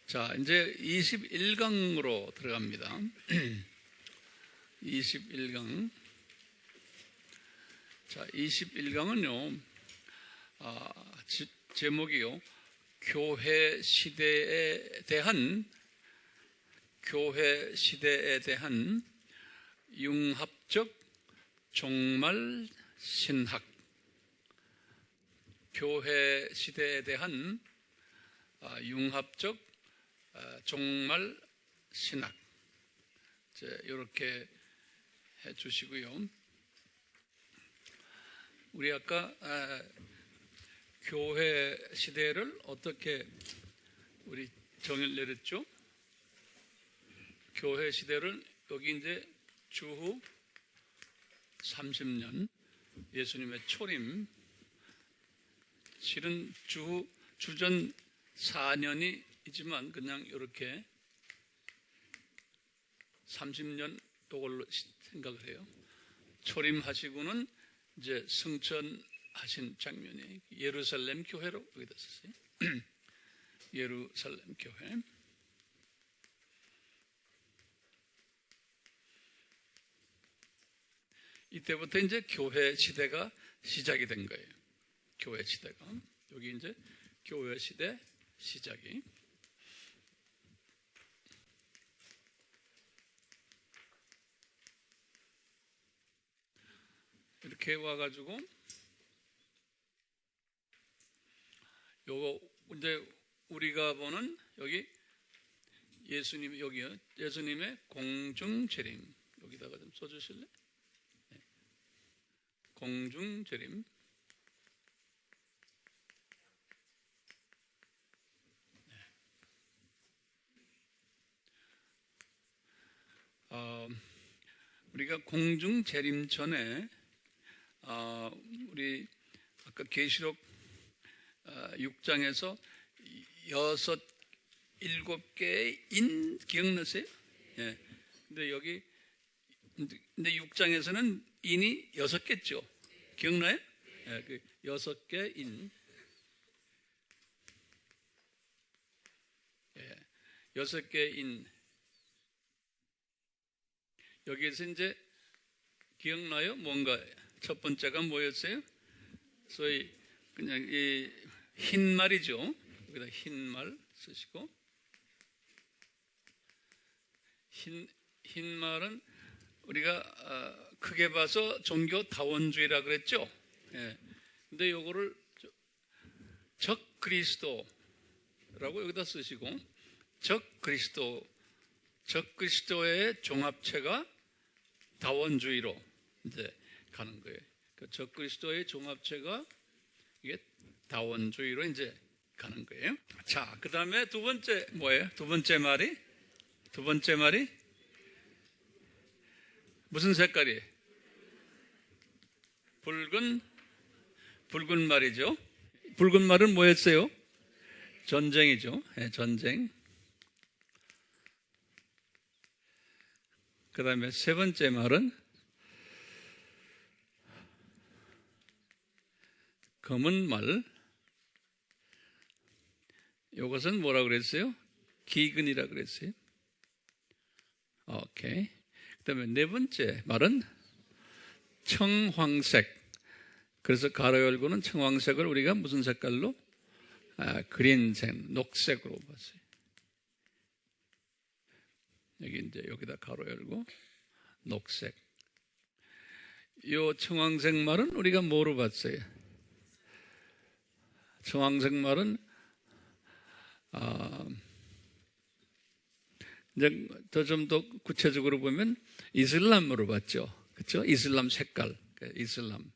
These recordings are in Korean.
자, 이제 21강으로 들어갑니다. 21강. 자, 21강은요, 제목이요, 교회 시대에 대한 융합적 종말 신학. 교회 시대에 대한 융합적 종말 신학. 이렇게 해 주시고요. 우리 아까 교회 시대를 어떻게 우리 정의를 내렸죠? 교회 시대를 여기 이제 주후 30년 예수님의 초림, 실은 주전 4년이지만 그냥 이렇게 30년 이걸로 생각을 해요. 초림하시고는 이제 승천하신 장면이 예루살렘 교회로 여기다 썼어요. 예루살렘 교회. 이때부터 이제 교회 시대가 시작이 된 거예요. 교회 시대가. 여기 이제 교회 시대 시작이. 이렇게 와가지고, 요거 이제 우리가 보는 여기 예수님, 여기요. 예수님의 공중재림. 여기다가 좀 써주실래? 네. 공중재림. 우리가 공중 재림 전에 우리 아까 계시록 6장에서 7개의 인 기억나세요? 예. 근데 6장에서는 인이 6개죠. 기억나요? 예, 그 6개 인. 예, 6개 인. 여기에서 이제 기억나요? 뭔가 첫 번째가 뭐였어요? 소위 그냥 이 흰 말이죠. 여기다 흰 말 쓰시고, 흰 말은 우리가 크게 봐서 종교 다원주의라 그랬죠. 예. 근데 요거를 적 그리스도라고 여기다 쓰시고, 적 그리스도의 종합체가 다원주의로 이제 가는 거예요. 그 적 그리스도의 종합체가 이게 다원주의로 이제 가는 거예요. 자, 그 다음에 두 번째 뭐예요? 두 번째 말이 무슨 색깔이에요? 붉은 말이죠. 붉은 말은 뭐였어요? 전쟁이죠. 네, 전쟁. 그 다음에 세 번째 말은 검은 말. 이것은 뭐라 그랬어요? 기근이라 그랬어요. 오케이. 그 다음에 네 번째 말은 청황색. 그래서 가로 열고는 청황색을 우리가 무슨 색깔로? 그린색, 녹색으로 봤어요. 여기 이제 여기다 가로 열고 녹색. 요 청황색 말은 우리가 뭐로 봤어요? 청황색 말은 이제 좀 더 구체적으로 보면 이슬람으로 봤죠. 그렇죠? 이슬람 색깔. 이슬람.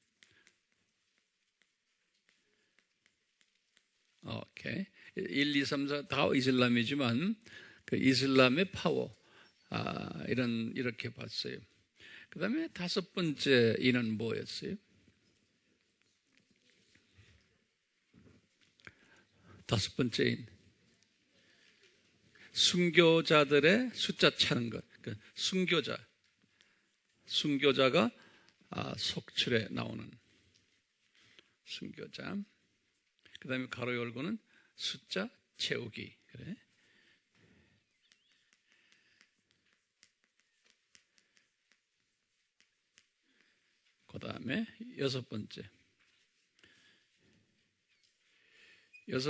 오케이. 1, 2, 3, 4 다 이슬람이지만 그 이슬람의 파워. 이렇게 봤어요. 그 다음에 다섯 번째 인은 뭐였어요? 다섯 번째 인. 순교자들의 숫자 차는 것. 그러니까 순교자가 속출에 나오는 순교자. 그 다음에 가로 열고는 숫자 채우기. 그래. 그 다음에 여섯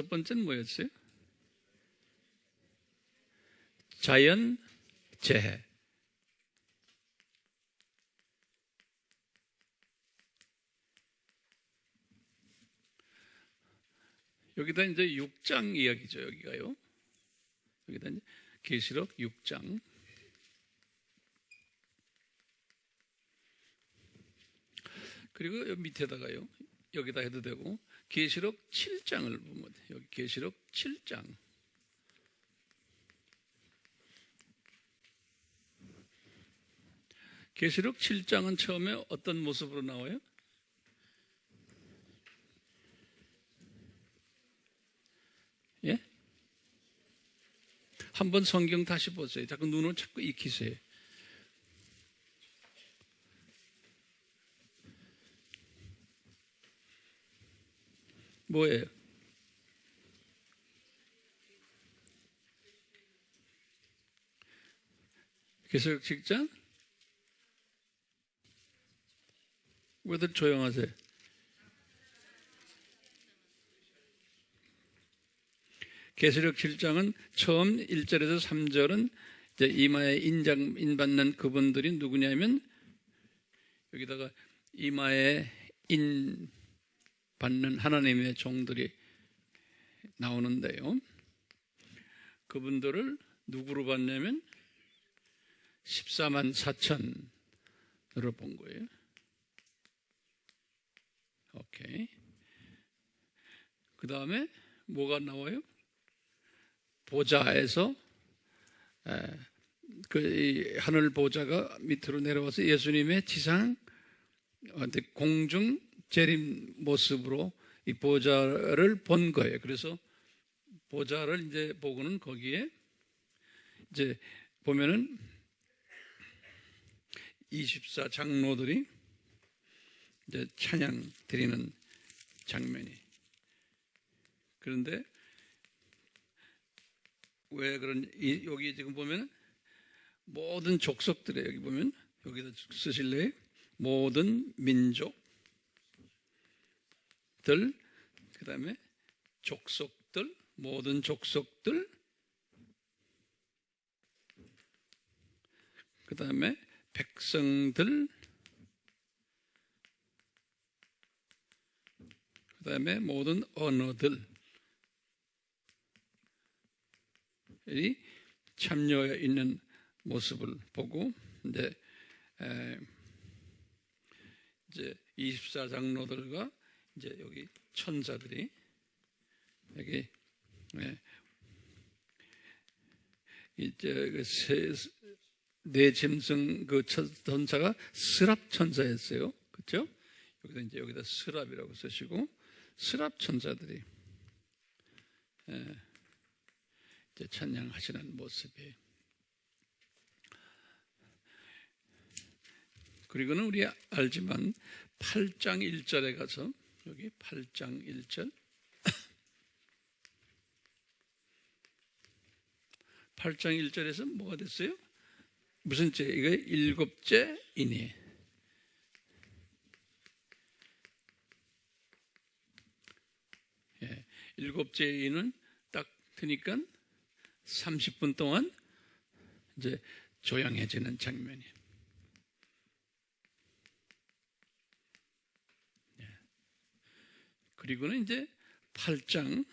번째는 뭐였어요? 자연재해. 여기다 이제 6장 이야기죠. 여기가요. 여기다 이제 계시록 6장. 그리고 여기 밑에다가요. 여기다 해도 되고 계시록 7장을 보면 돼요. 여기 계시록 7장. 계시록 7장은 처음에 어떤 모습으로 나와요? 예? 한번 성경 다시 보세요. 자꾸 눈을 자꾸 익히세요. 뭐예요? 계시록 7장? 왜들 조용하세요? 계시록 7장은 처음 1절에서 3절은 이제 이마에 인 받는 그분들이 누구냐면 여기다가 이마에 인 받는 하나님의 종들이 나오는데요. 그분들을 누구로 봤냐면 14만 4천으로 본 거예요. 오케이. 그 다음에 뭐가 나와요? 보좌에서 그 하늘 보좌가 밑으로 내려와서 예수님의 지상 공중 재림 모습으로 이 보좌를 본 거예요. 그래서 보좌를 이제 보고는 거기에 이제 보면은 24 장로들이 이제 찬양 드리는 장면이. 그런데 왜 여기 지금 보면 모든 족속들에 여기 보면 여기다 쓰실래요? 모든 민족들, 그 다음에 족속들, 모든 족속들, 그 다음에 백성들, 그 다음에 모든 언어들이 참여해 있는 모습을 보고 이제 24장로들과 이제 여기 천사들이 여기 이제 네 짐승 그 천사가 스랍 천사였어요. 그렇죠? 여기다 스랍이라고 쓰시고 스랍 천사들이 이제 찬양하시는 모습이에요. 그리고는 우리 알지만 8장 1절에 가서 여기 8장 1절 8장 1절에서 뭐가 됐어요? 무슨 째? 이거 일곱째 인이. 예, 일곱째 인은 딱 드니까 30분 동안 이제 조용해지는 장면이. 예. 그리고는 이제 8장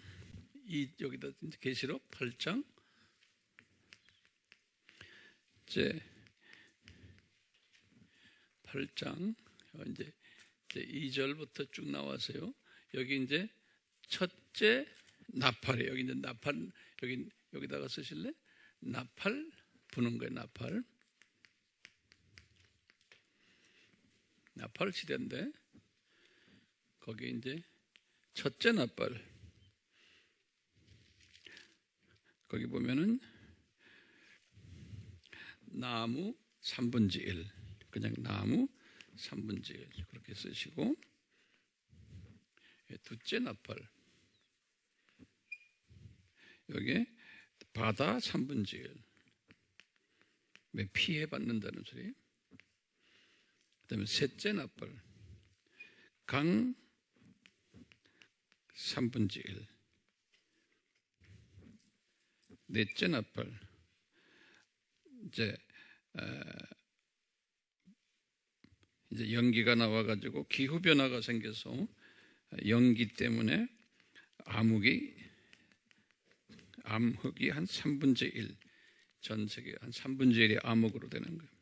여기다 계시록 8장 이제 8장 이제 2절부터 쭉 나와서요. 여기 이제 첫째 나팔이에요. 여기 이제 나팔 여기다가 쓰실래? 나팔 부는 거예요. 나팔 시대인데 거기 이제 첫째 나팔 거기 보면은 나무 3분의 1 그냥 나무 3분의 1 그렇게 쓰시고 둘째 나팔 여기에 바다 3분의 1 왜 피해받는다는 소리. 그 다음에 셋째 나팔 강 3분의 1. 넷째 나팔. 이제 연기가 나와가지고 기후 변화가 생겨서 연기 때문에 암흑이 한 3분의 1, 전 세계 한 3분의 1이 암흑으로 되는 거예요.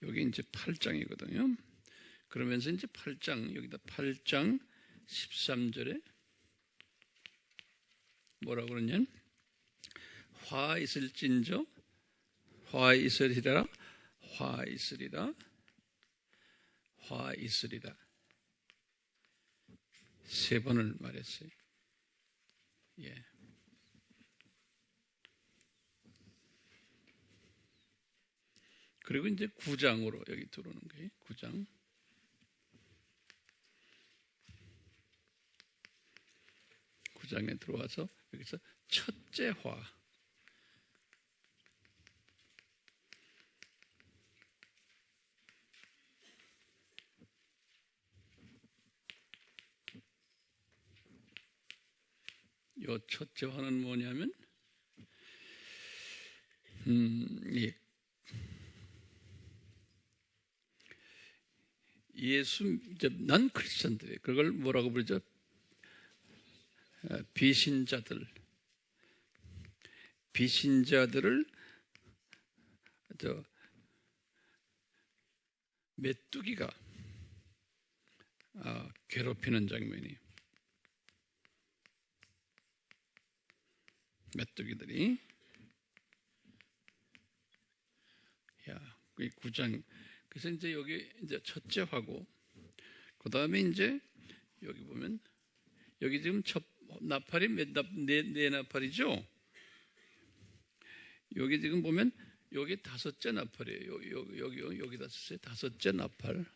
여기 이제 8장이거든요. 그러면서 이제 8장, 여기다 8장 13절에 뭐라고 그러냐면, 화 있을진저, 화 있으리라, 화 있으리라, 화 있으리라. 세 번을 말했어요. 예. 그리고 이제 9장으로 여기 들어오는 거예요. 9장. 9장에 들어와서 여기서 첫째 화. 요 첫째 화는 뭐냐면, 난 크리스천들이 그걸 뭐라고 부르죠? 비신자들을 메뚜기가 괴롭히는 장면이, 메뚜기들이, 이 9장. 그래서 이제 여기 이제 첫째 화고, 그 다음에 이제 여기 보면, 여기 지금 첫 나팔이 네 나팔이죠? 여기 지금 보면, 여기 다섯째 나팔이에요. 여기 다섯째 나팔.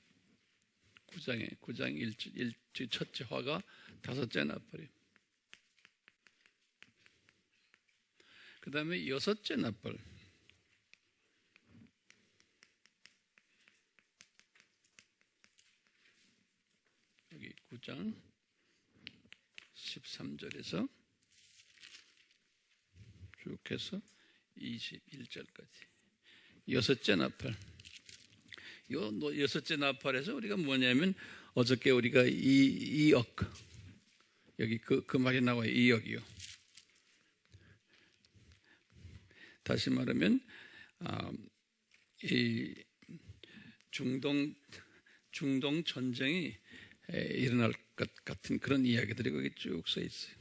9장 첫째 화가 다섯째 나팔이에요. 그 다음에 여섯째 나팔. 여기 9장 13절에서 쭉 해서 21절까지. 여섯째 나팔. 요 여섯째 나팔에서 우리가 뭐냐면, 어저께 우리가 이역, 여기 그 말이 나와요. 이역이요. 다시 말하면, 이 중동 전쟁이 일어날 것 같은 그런 이야기들이 거기 쭉 써 있어요.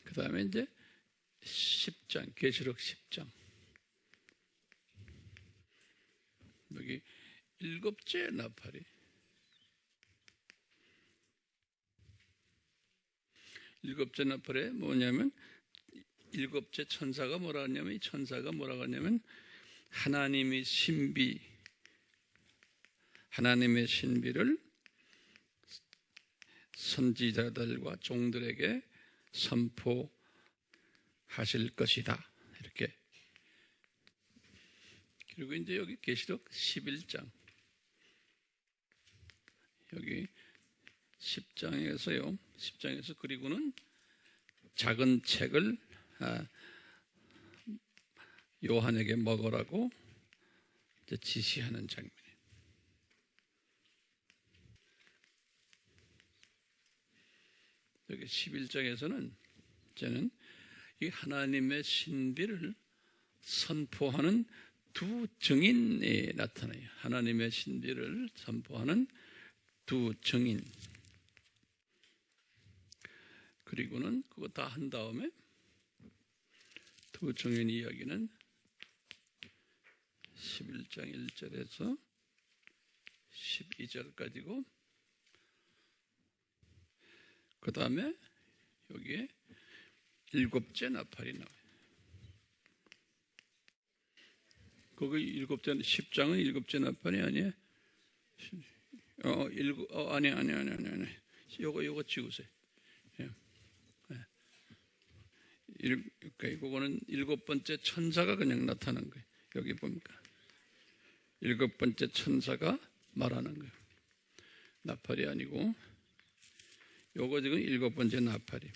그 다음에 이제 10장, 계시록 10장. 여기 일곱째 나팔이. 일곱째 나팔에 뭐냐면, 일곱째 천사가 뭐라 하냐면, 이 천사가 뭐라고 하냐면, 하나님의 신비를 선지자들과 종들에게 선포하실 것이다. 이렇게. 그리고 이제 여기 계시록 11장. 여기 10장에서 그리고는 작은 책을 요한에게 먹으라고 이제 지시하는 장면이에요. 여기 11장에서는 이제는 이 하나님의 신비를 선포하는 두 증인이 나타나요. 하나님의 신비를 선포하는 두 증인. 그리고는 그거 다 한 다음에 두 증인 이야기는 11장 1절에서 12절까지고, 그 다음에 여기에 일곱째 나팔이 나와요. 거기 10장은 일곱째 나팔이 아니에요? 아니. 요거 지우세요. 예. 그거는 일곱 번째 천사가 그냥 나타난 거예요. 여기 보니까 일곱 번째 천사가 말하는 거예요. 나팔이 아니고 요거 지금 일곱 번째 나팔이.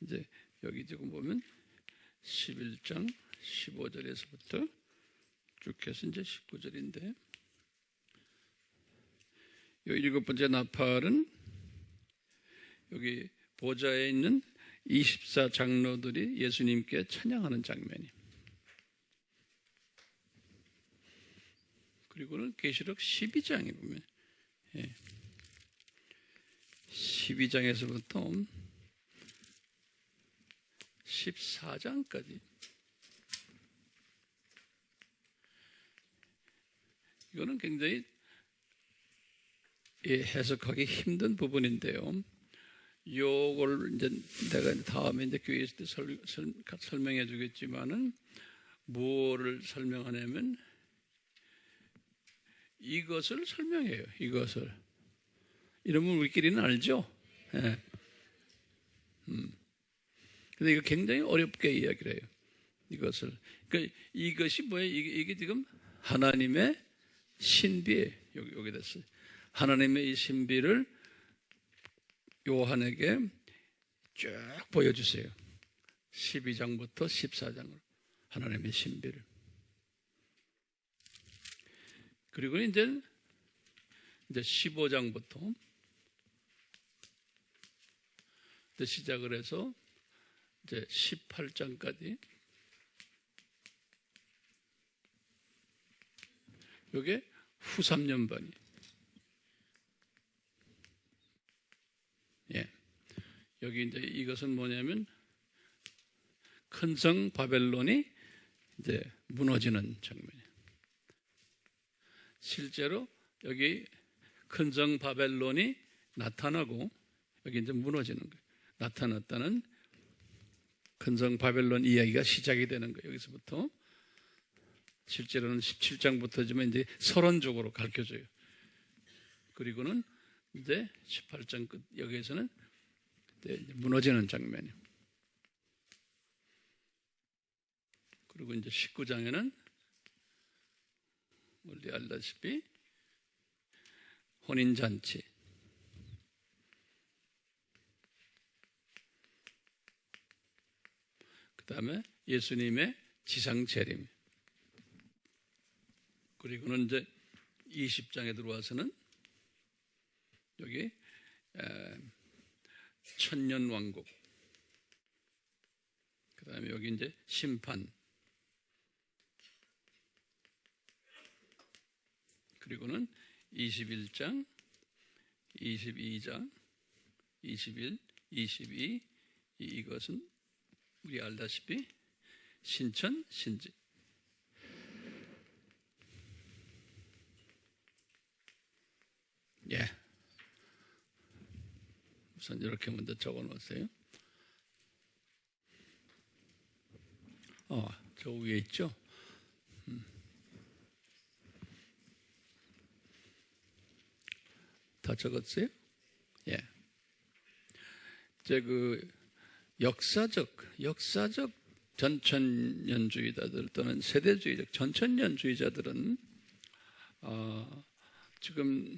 이제 여기 지금 보면 11장 15절에서부터 쭉 해서 이제 19절인데 요 일곱 번째 나팔은 여기 보좌에 있는 24장로들이 예수님께 찬양하는 장면이. 그리고는 계시록 12장에 보면 12장에서부터 14장까지 이거는 굉장히 해석하기 힘든 부분인데요. 요걸 이제 내가 다음에 이제 교회에 있을 때 설명해 주겠지만은 뭐를 설명하냐면 이것을 설명해요. 이것을. 이러면 우리끼리는 알죠? 예. 근데 이거 굉장히 어렵게 이야기를 해요. 이것을. 그러니까 이것이 뭐예요? 이게 지금 하나님의 신비예요. 여기 됐어요. 하나님의 이 신비를 요한에게 쭉 보여주세요. 12장부터 14장으로 하나님의 신비를. 그리고 이제 15장부터 시작을 해서 이제 18장까지 이게 후 3년반이. 예. 여기 이제 이것은 뭐냐면 큰 성 바벨론이 이제 무너지는 장면이에요. 실제로 여기 큰 성 바벨론이 나타나고 여기 이제 무너지는 거예요. 나타났다는 큰 성 바벨론 이야기가 시작이 되는 거예요. 여기서부터 실제로는 17장부터지만 이제 서론적으로 가르쳐줘요. 그리고는 이제 18장 끝 여기에서는 이제 무너지는 장면이에요. 그리고 이제 19장에는 우리 알다시피 혼인잔치, 그 다음에 예수님의 지상재림, 그리고는 이제 20장에 들어와서는 여기 천년왕국, 그 다음에 여기 이제 심판, 그리고는 21장, 22장, 21, 22 이것은 우리 알다시피 신천, 신지. 예. 우선 이렇게 먼저 적어 놓으세요. 저 위에 있죠? 다 적었어요? 예. 역사적 전천년주의자들 또는 세대주의적 전천년주의자들은 지금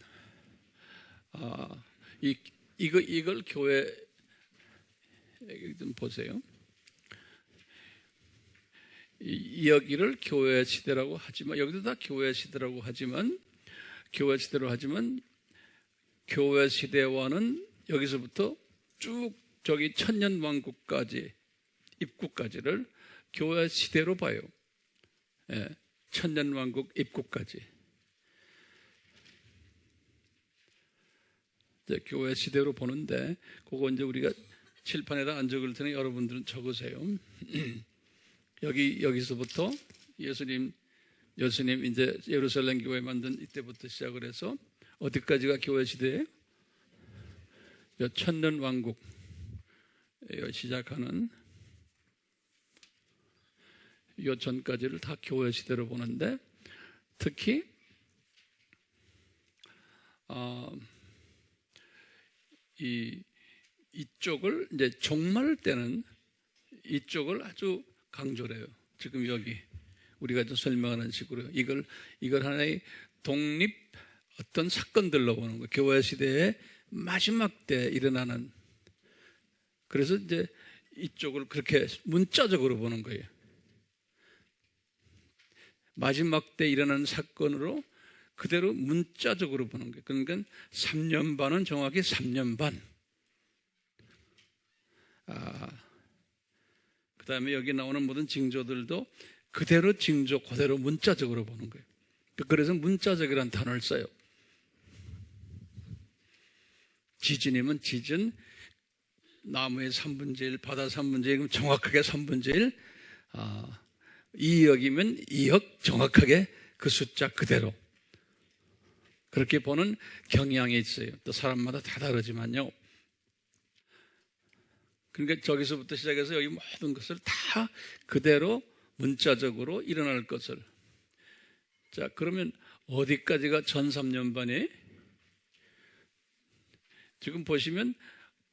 이걸 교회 좀 보세요. 여기를 교회 시대라고 하지만 여기도 다 교회 시대라고 하지만 교회 시대와는 여기서부터 쭉 저기 천년왕국까지 입구까지를 교회 시대로 봐요. 예, 천년왕국 입구까지. 이제 교회 시대로 보는데 그거 이제 우리가 칠판에다 안 적을 테니 여러분들은 적으세요. 여기서부터 예수님 이제 예루살렘 교회 만든 이때부터 시작을 해서 어디까지가 교회 시대예요? 천년왕국 시작하는 요 전까지를 다 교회 시대로 보는데 특히 이쪽을 이제 종말 때는 이쪽을 아주 강조를 해요. 지금 여기 우리가 좀 설명하는 식으로 이걸 하나의 독립 어떤 사건들로 보는 거예요. 교회 시대의 마지막 때 일어나는. 그래서 이제 이쪽을 그렇게 문자적으로 보는 거예요. 마지막 때 일어나는 사건으로 그대로 문자적으로 보는 거예요. 그러니까 3년 반은 정확히 3년 반. 그 다음에 여기 나오는 모든 징조들도 그대로 징조, 그대로 문자적으로 보는 거예요. 그래서 문자적이라는 단어를 써요. 지진이면 지진, 나무의 3분의 1, 바다 3분의 1, 그럼 정확하게 3분의 1, 2억이면 2억 정확하게 그 숫자 그대로. 그렇게 보는 경향이 있어요. 또 사람마다 다 다르지만요. 그러니까 저기서부터 시작해서 여기 모든 것을 다 그대로 문자적으로 일어날 것을. 자, 그러면 어디까지가 전 3년반이에요? 지금 보시면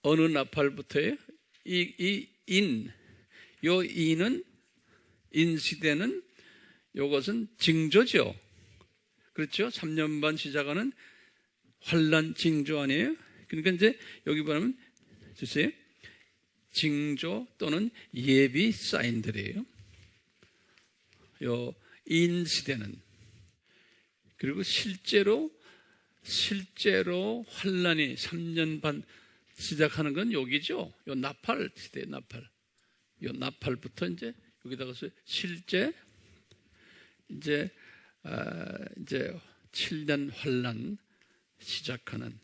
어느 나팔부터예요? 요 인은, 인 시대는 요것은 징조죠. 그렇죠? 3년 반 시작하는 환란 징조 아니에요? 그러니까 이제 여기 보면 주세요. 징조 또는 예비 사인들이에요. 요 인 시대는. 그리고 실제로 환란이 3년 반 시작하는 건 여기죠. 요 나팔 시대, 나팔. 요 나팔부터 이제 여기다가 실제 이제 7년 환란 시작하는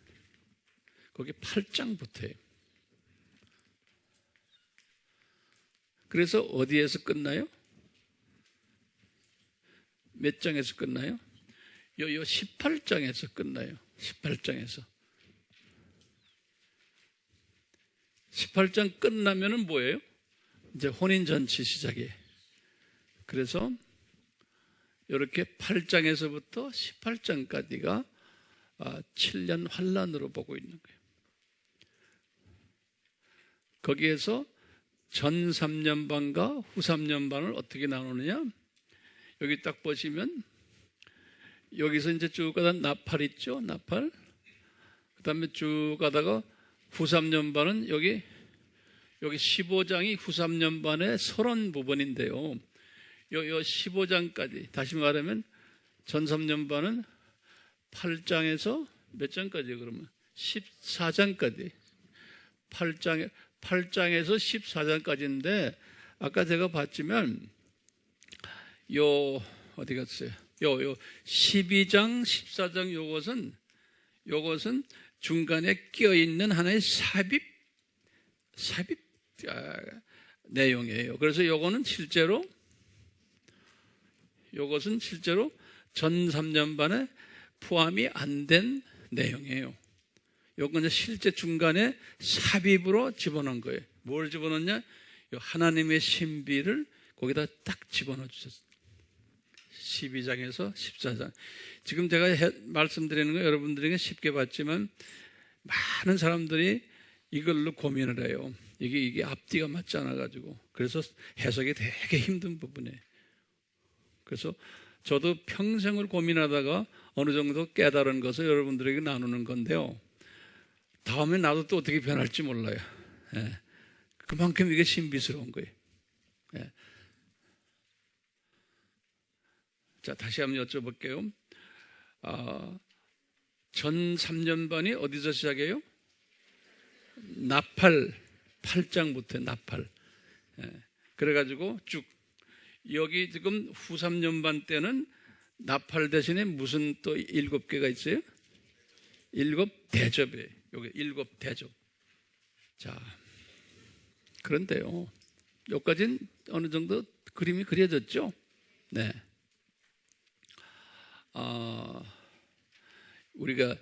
거기 8장부터예요. 그래서 어디에서 끝나요? 몇 장에서 끝나요? 요 18장에서 끝나요. 18장에서. 18장 끝나면은 뭐예요? 이제 혼인잔치 시작이에요. 그래서 이렇게 8장에서부터 18장까지가 7년 환란으로 보고 있는 거예요. 거기에서 전 3년 반과 후 3년 반을 어떻게 나누느냐? 여기 딱 보시면 여기서 이제 쭉 가다 나팔 있죠? 나팔. 그 다음에 쭉 가다가 후 3년 반은 여기 15장이 후 3년 반의 서론 부분인데요. 요 15장까지, 다시 말하면 전 3년 반은 8장에서 몇 장까지요, 그러면? 14장까지. 8장에서 14장까지인데, 아까 제가 봤지만, 어디 갔어요? 12장, 14장 요것은 중간에 끼어있는 하나의 삽입 내용이에요. 그래서 요것은 실제로 전 3년 반에 포함이 안 된 내용이에요. 요건 실제 중간에 삽입으로 집어넣은 거예요. 뭘 집어넣냐? 하나님의 신비를 거기다 딱 집어넣어 주셨어요. 12장에서 14장. 지금 제가 말씀드리는 거 여러분들에게 쉽게 봤지만 많은 사람들이 이걸로 고민을 해요. 이게 앞뒤가 맞지 않아가지고. 그래서 해석이 되게 힘든 부분이에요. 그래서 저도 평생을 고민하다가 어느 정도 깨달은 것을 여러분들에게 나누는 건데요. 다음에 나도 또 어떻게 변할지 몰라요. 예. 그만큼 이게 신비스러운 거예요. 예. 자, 다시 한번 여쭤볼게요. 전 3년 반이 어디서 시작해요? 나팔, 8장부터 나팔. 예. 그래가지고 쭉. 여기 지금 후 3년 반 때는 나팔 대신에 무슨 또 7개가 있어요? 7대접이에요. 여기 7대접. 자, 그런데요. 여기까지는 어느 정도 그림이 그려졌죠? 네. 우리가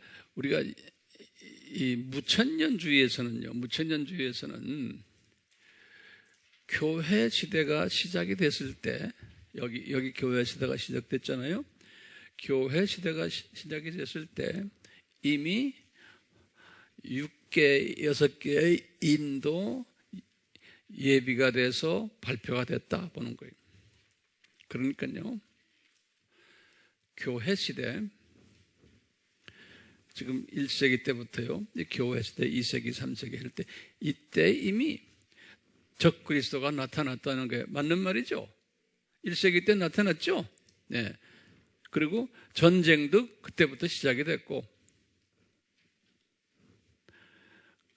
이 무천년주의에서는 교회 시대가 시작이 됐을 때, 여기 교회 시대가 시작됐잖아요. 교회 시대가 시작이 됐을 때 이미 6개, 6개의 인도 예비가 돼서 발표가 됐다 보는 거예요. 그러니까요, 교회 시대, 지금 1세기 때부터요, 교회 시대 2세기, 3세기 할 때, 이때 이미 적그리스도가 나타났다는 게 맞는 말이죠. 1세기 때 나타났죠. 네. 그리고 전쟁도 그때부터 시작이 됐고,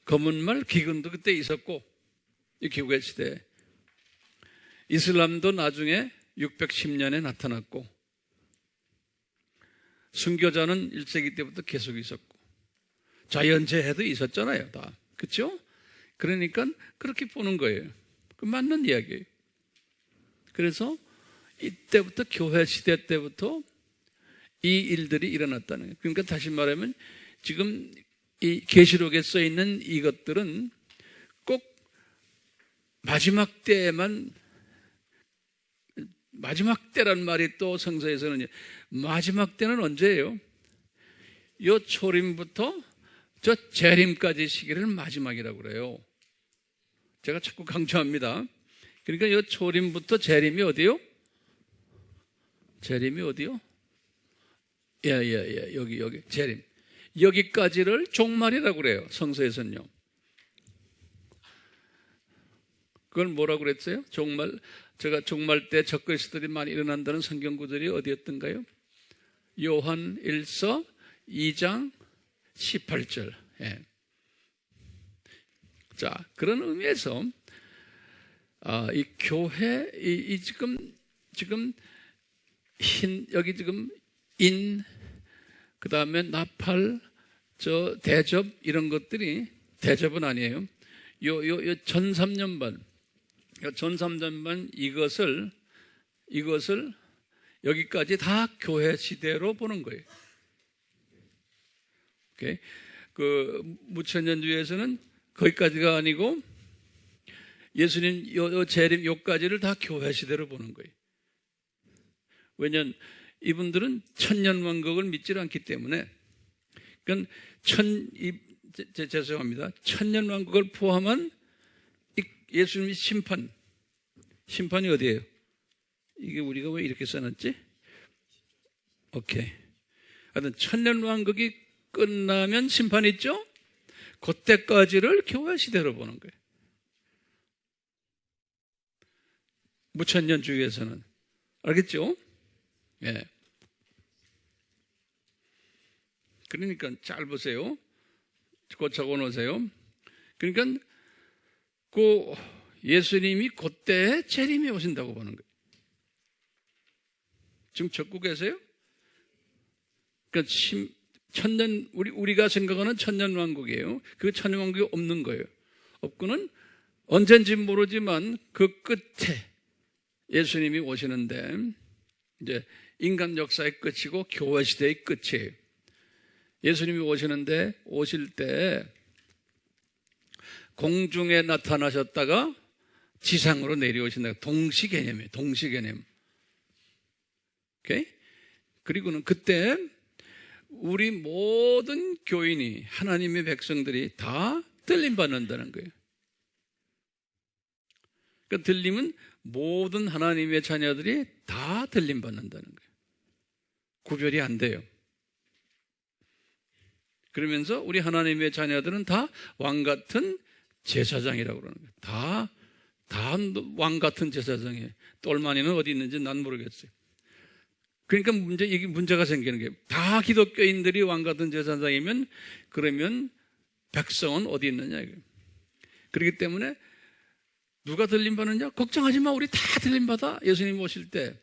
검은말 기근도 그때 있었고, 이 교회 시대. 이슬람도 나중에 610년에 나타났고, 순교자는 1세기 때부터 계속 있었고, 자연재해도 있었잖아요, 다. 그렇죠? 그러니까 그렇게 보는 거예요. 그 맞는 이야기예요. 그래서 이때부터 교회 시대 때부터 이 일들이 일어났다는 거예요. 그러니까 다시 말하면 지금 이 계시록에 써 있는 이것들은 꼭 마지막 때에만, 마지막 때란 말이 또 성서에서는 마지막 때는 언제예요? 요 초림부터 저 재림까지 시기를 마지막이라고 그래요. 제가 자꾸 강조합니다. 그러니까 요 초림부터 재림이 어디요? 재림이 어디요? 여기 재림. 여기까지를 종말이라고 그래요, 성서에서는요. 그걸 뭐라고 그랬어요? 종말. 제가 종말 때 적그리스도들이 많이 일어난다는 성경 구절이 어디였던가요? 요한 1서 2장 18절. 예. 자, 그런 의미에서 이 교회, 지금 여기 지금 그 다음에 나팔, 대접, 이런 것들이, 대접은 아니에요. 요 전삼년반, 이것을 여기까지 다 교회 시대로 보는 거예요. 오케이? 그 무천년주의에서는 거기까지가 아니고 예수님 요 재림 요까지를 다 교회 시대로 보는 거예요. 왜냐하면 이분들은 천년왕국을 믿지 않기 때문에, 그러니까 죄송합니다. 천년왕국을 포함한 예수님의 심판이 어디예요? 이게 우리가 왜 이렇게 써놨지? 오케이. 하여튼 천년왕국이 끝나면 심판이 있죠? 그때까지를 교회 시대로 보는 거예요. 무천년주의에서는. 알겠죠? 예. 그러니까 잘 보세요. 곧 적어 놓으세요. 그러니까 그 예수님이 그때 재림이 오신다고 보는 거예요. 지금 적고 계세요? 그러니까 우리가 생각하는 천년왕국이에요. 그 천년왕국이 없는 거예요. 없고는 언젠지 모르지만 그 끝에 예수님이 오시는데, 이제 인간 역사의 끝이고 교회 시대의 끝이에요. 예수님이 오실 때 공중에 나타나셨다가 지상으로 내려오신다. 동시개념이에요. 동시개념. 오케이? 그리고는 그때 우리 모든 교인이, 하나님의 백성들이 다 들림받는다는 거예요. 그 들림은 모든 하나님의 자녀들이 다 들림받는다는 거예요. 구별이 안 돼요. 그러면서 우리 하나님의 자녀들은 다 왕같은 제사장이라고 그러는 거예요. 다 왕같은 제사장이에요. 똘마니는 어디 있는지 난 모르겠어요. 그러니까 이게 문제가 생기는 게, 다 기독교인들이 왕같은 제사장이면 그러면 백성은 어디 있느냐 이거예요. 그렇기 때문에 누가 들림받느냐? 걱정하지 마. 우리 다 들림받아. 예수님 오실 때.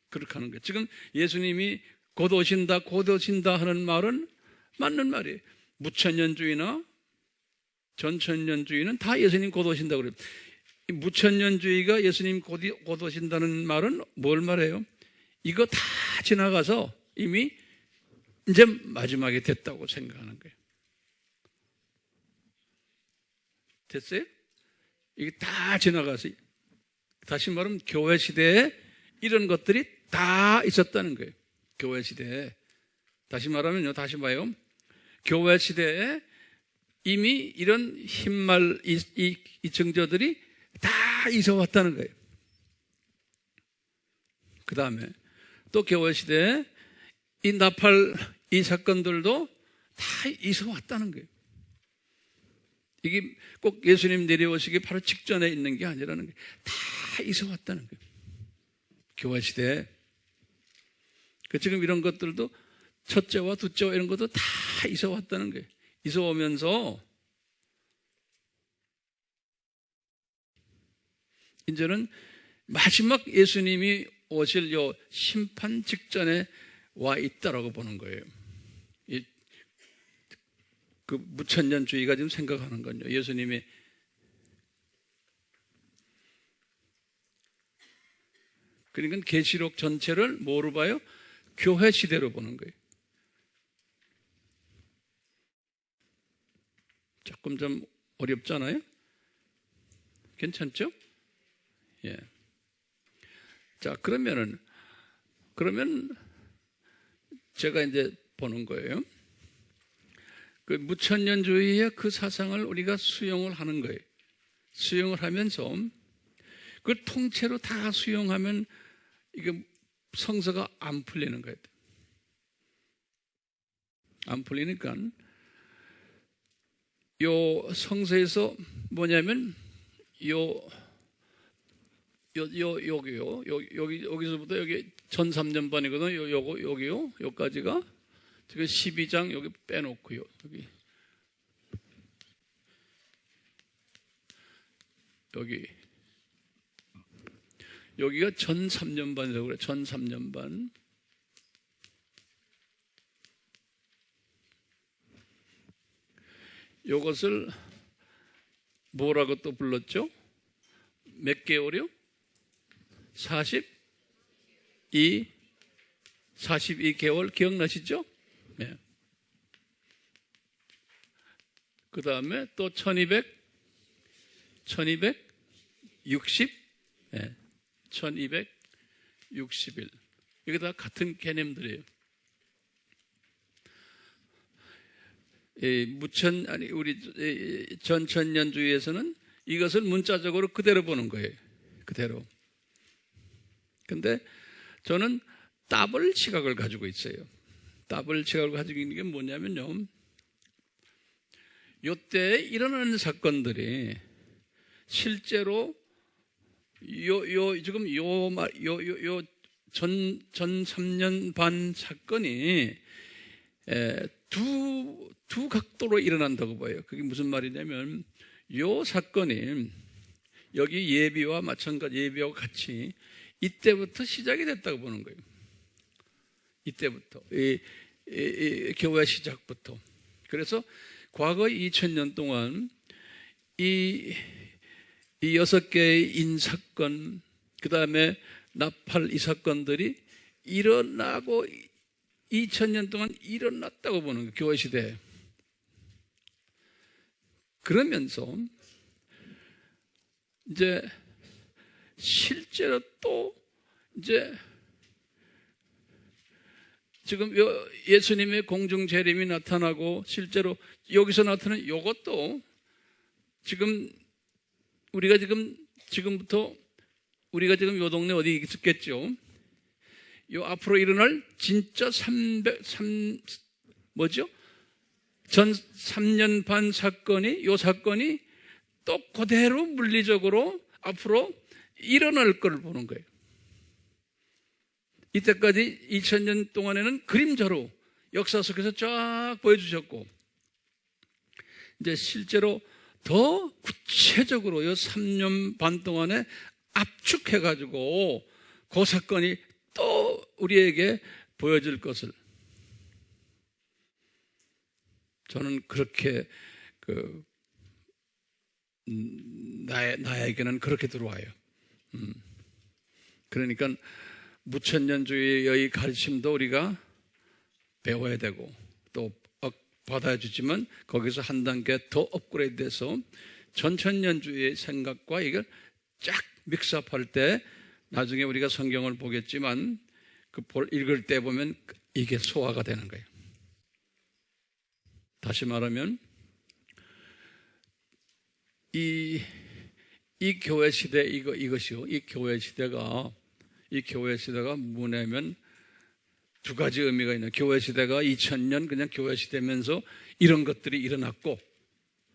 그렇게 하는 거예요. 지금 예수님이 곧 오신다 하는 말은 맞는 말이에요. 무천년주의나 전천년주의는 다 예수님 곧 오신다고 그래요. 무천년주의가 예수님 곧 오신다는 말은 뭘 말해요? 이거 다 지나가서 이미 이제 마지막에 됐다고 생각하는 거예요. 됐어요? 이게 다 지나가서, 다시 말하면 교회 시대에 이런 것들이 다 있었다는 거예요. 교회 시대에. 다시 말하면요, 다시 봐요. 교회 시대에 이미 이런 흰말 이 정조들이 다 이사 왔다는 거예요. 그 다음에 또 교회 시대에 이 나팔 이 사건들도 다 이사 왔다는 거예요. 이게 꼭 예수님 내려오시기 바로 직전에 있는 게 아니라는 거예요. 다 이사 왔다는 거예요. 교회 시대에. 지금 이런 것들도 첫째와 둘째와 이런 것도 다 이사 왔다는 거예요. 이사 오면서 이제는 마지막 예수님이 오실 요 심판 직전에 와 있다라고 보는 거예요. 그 무천년주의가 지금 생각하는 건요. 예수님이 그러니까 계시록 전체를 뭐로 봐요? 교회 시대로 보는 거예요. 조금 좀 어렵잖아요? 괜찮죠? 예. 자, 그러면 제가 이제 보는 거예요. 그 무천년주의의 그 사상을 우리가 수용을 하는 거예요. 수용을 하면서 그걸 통째로 다 수용하면 이게 성서가 안 풀리는 거예요. 안 풀리니까 요 성서에서 뭐냐면 여기서부터 여기 1003년반이거든요. 여기까지가 지금 12장 여기 빼놓고요. 여기가 1003년반이라고 그래요. 1003년반. 요것을 뭐라고 또 불렀죠? 몇 개월이요? 42개월 기억나시죠? 네. 그 다음에 또 1260, 네. 1260일. 이게 다 같은 개념들이에요. 우리 전천년주의에서는 이것을 문자적으로 그대로 보는 거예요. 그대로. 근데 저는 더블 시각을 가지고 있어요. 더블 시각을 가지고 있는 게 뭐냐면요. 요때 일어나는 사건들이 실제로 지금 전 3년 반 사건이 두 각도로 일어난다고 봐요. 그게 무슨 말이냐면 요 사건이 여기 예비와 마찬가지 예비와 같이 이때부터 시작이 됐다고 보는 거예요. 이때부터 교회 시작부터. 그래서 과거 2000년 동안 이 6개의 인사건, 그 다음에 나팔 이 사건들이 일어나고 2000년 동안 일어났다고 보는 거예요. 교회 시대에. 그러면서 이제 실제로 또 이제 지금 예수님의 공중 재림이 나타나고 실제로 여기서 나타나는 이것도 지금 우리가 지금부터 우리가 지금 요 동네 어디 있었겠죠? 요 앞으로 일어날 진짜 전 3년 반 사건이 요 사건이 또 그대로 물리적으로 앞으로 일어날 걸 보는 거예요. 이때까지 2000년 동안에는 그림자로 역사 속에서 쫙 보여주셨고 이제 실제로 더 구체적으로 요 3년 반 동안에 압축해가지고 그 사건이 또 우리에게 보여질 것을 저는 그렇게 나에게는 그렇게 들어와요. 그러니까 무천년주의의 가르침도 우리가 배워야 되고 또 받아야 주지만 거기서 한 단계 더 업그레이드돼서 전천년주의의 생각과 이걸 쫙 믹스업할 때 나중에 우리가 성경을 보겠지만 읽을 때 보면 이게 소화가 되는 거예요. 다시 말하면 이 교회 시대, 이것이요. 이 교회 시대가 뭐냐면 두 가지 의미가 있는, 교회 시대가 2000년 그냥 교회 시대면서 이런 것들이 일어났고,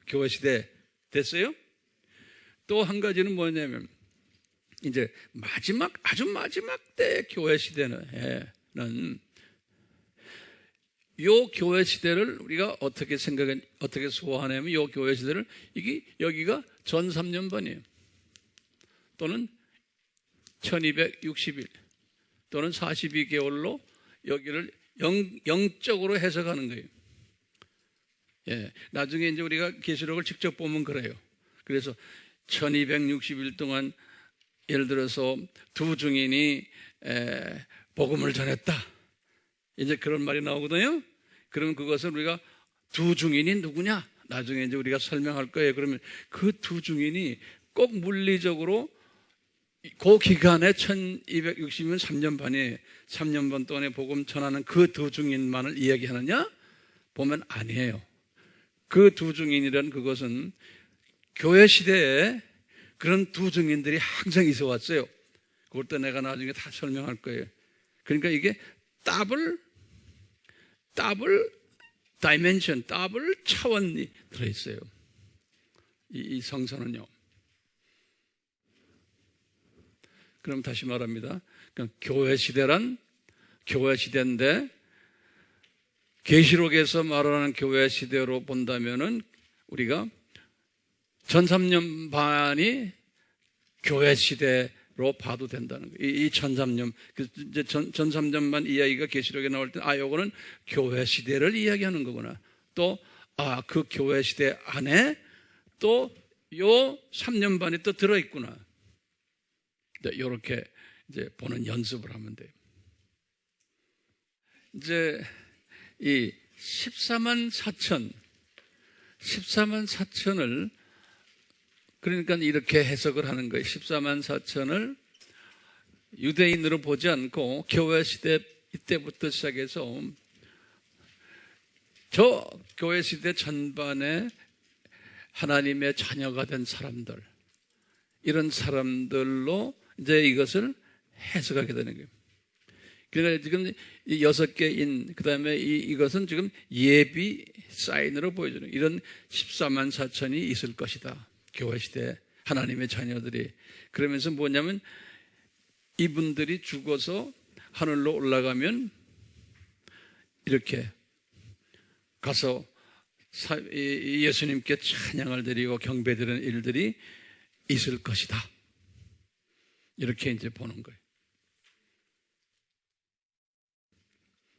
교회 시대 됐어요? 또 한 가지는 뭐냐면, 이제 아주 마지막 때 교회 시대는, 요 교회 시대를 우리가 어떻게 소화하냐면, 요 교회 시대를, 여기가 전 3년반이에요. 또는 1260일, 또는 42개월로 여기를 영적으로 해석하는 거예요. 예, 나중에 이제 우리가 계시록을 직접 보면 그래요. 그래서 1260일 동안 예를 들어서 두 증인이 복음을 전했다, 이제 그런 말이 나오거든요. 그러면 그것을 우리가 두 증인이 누구냐? 나중에 이제 우리가 설명할 거예요. 그러면 그 두 증인이 꼭 물리적으로 그 기간에 1260년 3년 반에 3년 반 동안에 복음 전하는 그 두 증인만을 이야기하느냐? 보면 아니에요. 그 두 증인이란 그것은 교회 시대에 그런 두 증인들이 항상 있어 왔어요. 그것도 내가 나중에 다 설명할 거예요. 그러니까 이게 더블 다이멘션, 더블 차원이 들어있어요. 이 성서는요. 그럼 다시 말합니다. 그러니까 교회 시대인데, 계시록에서 말하는 교회 시대로 본다면은 우리가 전 3년 반이 교회 시대로 봐도 된다는 거예요. 이 전 3년, 이제 전 3년 반 이야기가 계시록에 나올 때, 요거는 교회 시대를 이야기하는 거구나. 또, 그 교회 시대 안에 또 요 3년 반이 또 들어있구나. 이렇게 이제 보는 연습을 하면 돼요. 이제 이 14만 4천을 그러니까 이렇게 해석을 하는 거예요. 14만 4천을 유대인으로 보지 않고 교회 시대 이때부터 시작해서 저 교회 시대 전반에 하나님의 자녀가 된 사람들, 이런 사람들로 이제 이것을 해석하게 되는 거예요. 그러니까 지금 이 6개인, 그 다음에 이것은 지금 예비 사인으로 보여주는, 이런 14만 4천이 있을 것이다. 교회 시대 하나님의 자녀들이. 그러면서 뭐냐면, 이분들이 죽어서 하늘로 올라가면 이렇게 가서 예수님께 찬양을 드리고 경배드리는 일들이 있을 것이다. 이렇게 이제 보는 거예요.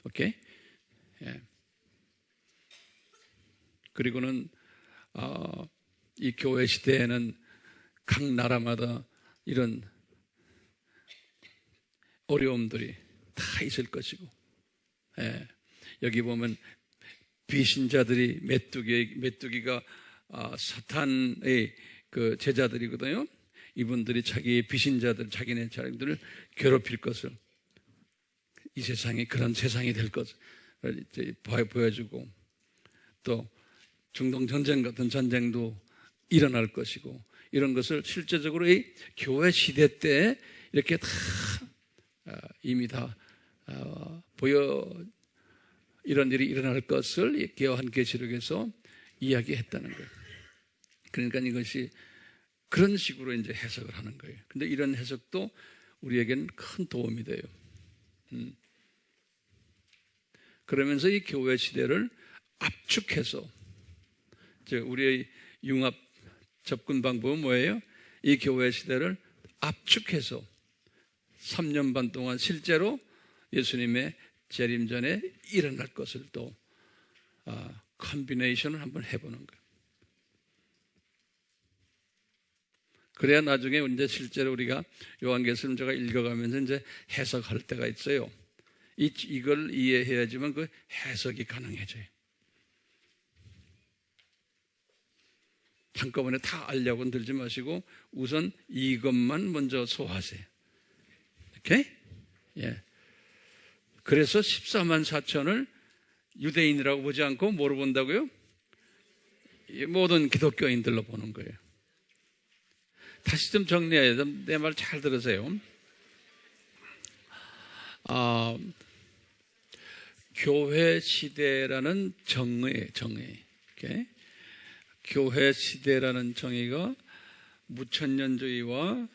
오케이? 예. 그리고는 이 교회 시대에는 각 나라마다 이런 어려움들이 다 있을 것이고, 예. 여기 보면 비신자들이 메뚜기가 사탄의 그 제자들이거든요. 이분들이 자기의 비신자들, 자기네 자녀들을 괴롭힐 것을, 이 세상이 그런 세상이 될 것을 보여주고, 또 중동 전쟁 같은 전쟁도 일어날 것이고, 이런 것을 실제적으로 이 교회 시대 때 이렇게 다 이미 다 이런 일이 일어날 것을 요한계시록에서 이야기했다는 거예요. 그러니까 이것이 그런 식으로 이제 해석을 하는 거예요. 근데 이런 해석도 우리에겐 큰 도움이 돼요. 그러면서 이 교회 시대를 압축해서, 우리의 융합 접근 방법은 뭐예요? 이 교회 시대를 압축해서 3년 반 동안 실제로 예수님의 재림 전에 일어날 것을 또 컨비네이션을 한번 해보는 거예요. 그래야 나중에 이제 실제로 우리가 요한계시록 제가 읽어가면서 이제 해석할 때가 있어요. 이걸 이해해야지만 그 해석이 가능해져요. 한꺼번에 다 알려고는 들지 마시고 우선 이것만 먼저 소화하세요. 오케이? 예. 그래서 14만 4천을 유대인이라고 보지 않고 뭐로 본다고요? 모든 기독교인들로 보는 거예요. 다시 좀 정리해야 돼. 내 말 잘 들으세요. 교회 시대라는 정의. 이렇게. 교회 시대라는 정의가 무천년주의와